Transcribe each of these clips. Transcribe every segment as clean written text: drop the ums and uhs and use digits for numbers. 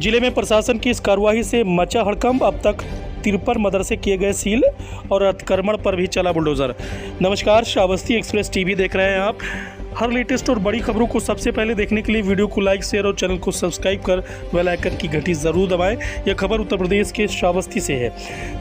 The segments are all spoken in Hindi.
जिले में प्रशासन की इस कार्रवाई से मचा हड़कंप। अब तक 53 मदरसे किए गए सील और अतिक्रमण पर भी चला बुलडोजर। नमस्कार, श्रावस्ती एक्सप्रेस टीवी देख रहे हैं आप। हर लेटेस्ट और बड़ी खबरों को सबसे पहले देखने के लिए वीडियो को लाइक, शेयर और चैनल को सब्सक्राइब कर बेल आइकन की घंटी जरूर दबाएं। यह खबर उत्तर प्रदेश के श्रावस्ती से है,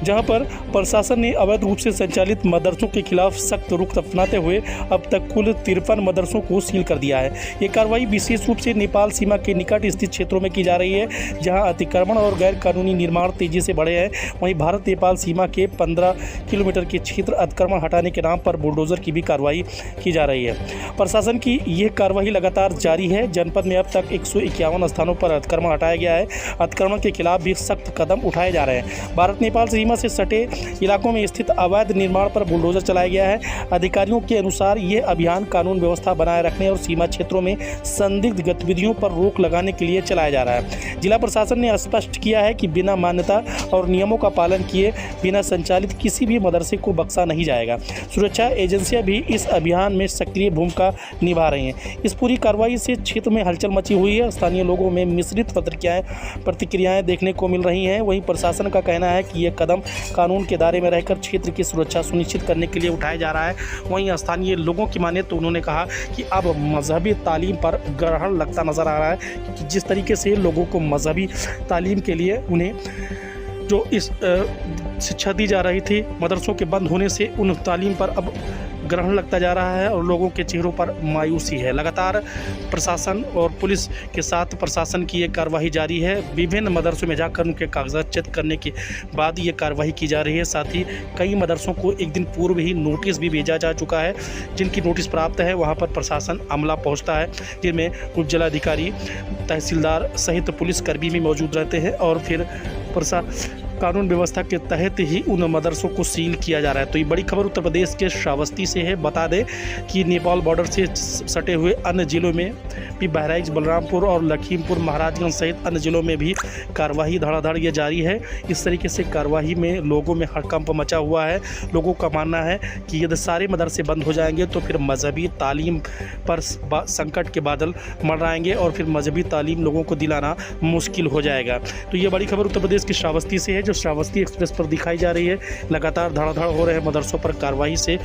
जहां पर प्रशासन ने अवैध रूप से संचालित मदरसों के खिलाफ सख्त रुख अपनाते हुए अब तक कुल 53 मदरसों को सील कर दिया है। ये कार्रवाई विशेष रूप से नेपाल सीमा के निकट स्थित क्षेत्रों में की जा रही है, जहाँ अतिक्रमण और गैर कानूनी निर्माण तेजी से बढ़े हैं। वहीं भारत नेपाल सीमा के 15 किलोमीटर के क्षेत्र अतिक्रमण हटाने के नाम पर बुलडोजर की भी कार्रवाई की जा रही है। प्रशासन की यह कार्रवाई लगातार जारी है। जनपद में अब तक 151 स्थानों पर अतिक्रमण हटाया गया है। अतिक्रमण के खिलाफ भी सख्त कदम उठाए जा रहे हैं। भारत नेपाल सीमा से सटे इलाकों में स्थित अवैध निर्माण पर बुलडोजर चलाया गया है। अधिकारियों के अनुसार ये अभियान कानून व्यवस्था बनाए रखने और सीमा क्षेत्रों में संदिग्ध गतिविधियों पर रोक लगाने के लिए चलाया जा रहा है। जिला प्रशासन ने स्पष्ट किया है कि बिना मान्यता और नियमों का पालन किए बिना संचालित किसी भी मदरसे को बख्शा नहीं जाएगा। सुरक्षा एजेंसियां भी इस अभियान में सक्रिय भूमिका निभा रही हैं। इस पूरी कार्रवाई से क्षेत्र में हलचल मची हुई है। स्थानीय लोगों में मिश्रित प्रतिक्रियाएं देखने को मिल रही हैं। वहीं प्रशासन का कहना है कि यह कदम कानून के दायरे में रहकर क्षेत्र की सुरक्षा सुनिश्चित करने के लिए उठाया जा रहा है। वहीं स्थानीय लोगों की माने तो उन्होंने कहा कि अब मजहबी तालीम पर ग्रहण लगता नजर आ रहा है, कि जिस तरीके से लोगों को मजहबी तालीम के लिए उन्हें जो इस शिक्षा दी जा रही थी, मदरसों के बंद होने से उन तालीम पर अब ग्रहण लगता जा रहा है और लोगों के चेहरों पर मायूसी है। लगातार प्रशासन और पुलिस के साथ प्रशासन की ये कार्रवाई जारी है। विभिन्न मदरसों में जाकर उनके कागजात चेक करने के बाद ये कार्रवाई की जा रही है। साथ ही कई मदरसों को एक दिन पूर्व ही नोटिस भी भेजा जा चुका है। जिनकी नोटिस प्राप्त है वहाँ पर प्रशासन अमला पहुँचता है, जिनमें उप जिलाधिकारी, तहसीलदार सहित पुलिसकर्मी भी मौजूद रहते हैं और फिर कानून व्यवस्था के तहत ही उन मदरसों को सील किया जा रहा है। तो ये बड़ी खबर उत्तर प्रदेश के श्रावस्ती से है। बता दें कि नेपाल बॉर्डर से सटे हुए अन्य जिलों में भी बहराइच, बलरामपुर और लखीमपुर, महाराजगंज सहित अन्य जिलों में भी कार्रवाई धड़ाधड़ ये जारी है। इस तरीके से कार्रवाई में लोगों में हड़कंप मचा हुआ है। लोगों का मानना है कि यदि सारे मदरसे बंद हो जाएंगे तो फिर मजहबी तालीम पर संकट के बादल मंडराएंगे और फिर मजहबी तालीम लोगों को दिलाना मुश्किल हो जाएगा। तो ये बड़ी खबर उत्तर प्रदेश की श्रावस्ती से है, जो श्रावस्ती एक्सप्रेस पर दिखाई जा रही है। लगातार धड़ाधड़ हो रहे हैं मदरसों पर कार्रवाई से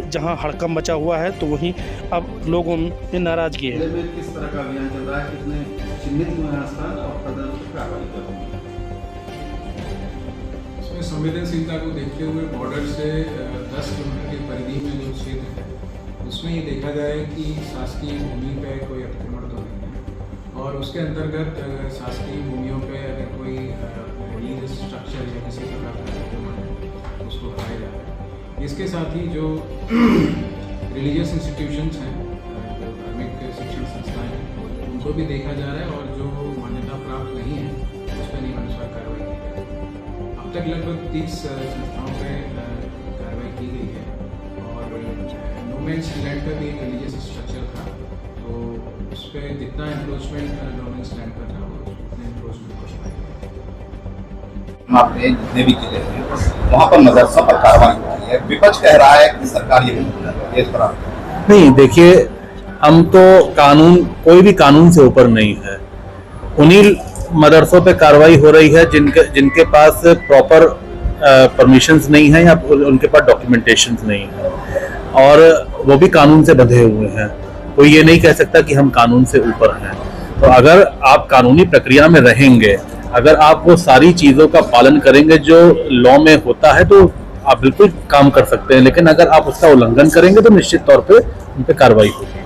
जहां हड़कंप मचा हुआ है, तो वहीं अब लोगों में नाराजगी है। किस तरह का अभियान चल रहा है, कितने चिन्हित स्थान और प्रदर्शन पर कार्रवाई कर रहे हैं? इसमें संवेदनशीलता को देखते हुए बॉर्डर से 10 किलोमीटर की परिधि में जो क्षेत्र है उसमें ये देखा जाए कि शासकीय भूमि पे कोई अतिक्रमण तो नहीं है और उसके अंतर्गत शासकीय भूमियों पे अगर कोई स्ट्रक्चर या किसी प्रकार का अतिक्रमण है उसको हटाया जा रहा है। इसके साथ ही जो रिलीजियस इंस्टीट्यूशंस हैं, जो धार्मिक शिक्षण संस्थाएं हैं, उनको भी देखा जा रहा है और जो मान्यता प्राप्त नहीं है उस पर नियमानुसार कार्रवाई की जा रही है। अब तक लगभग 30 संस्थाओं पर कार्रवाई की गई है और नोमेंस लैंड पर भी एक रिलीजियस स्ट्रक्चर था, तो उस पर जितना एनक्रोचमेंट नोमेंस लैंड पर था उतने एनक्रोचमेंट को हटाया। आपने जितने भी जिले हैं वहाँ पर मदरसा पर कार्रवाई की है। विपक्ष कह रहा है कि सरकार ये नहीं। देखिए, हम तो कोई भी कानून से ऊपर नहीं है। उन्हीं मदरसों पे कार्रवाई हो रही है जिनके पास प्रॉपर परमिशंस नहीं है या उनके पास डॉक्यूमेंटेशंस नहीं है और वो भी कानून से बंधे हुए हैं। कोई ये नहीं कह सकता कि हम कानून से ऊपर हैं। तो अगर आप कानूनी प्रक्रिया में रहेंगे, अगर आप वो सारी चीज़ों का पालन करेंगे जो लॉ में होता है, तो आप बिल्कुल काम कर सकते हैं। लेकिन अगर आप उसका उल्लंघन करेंगे तो निश्चित तौर पे उन पर कार्रवाई होगी।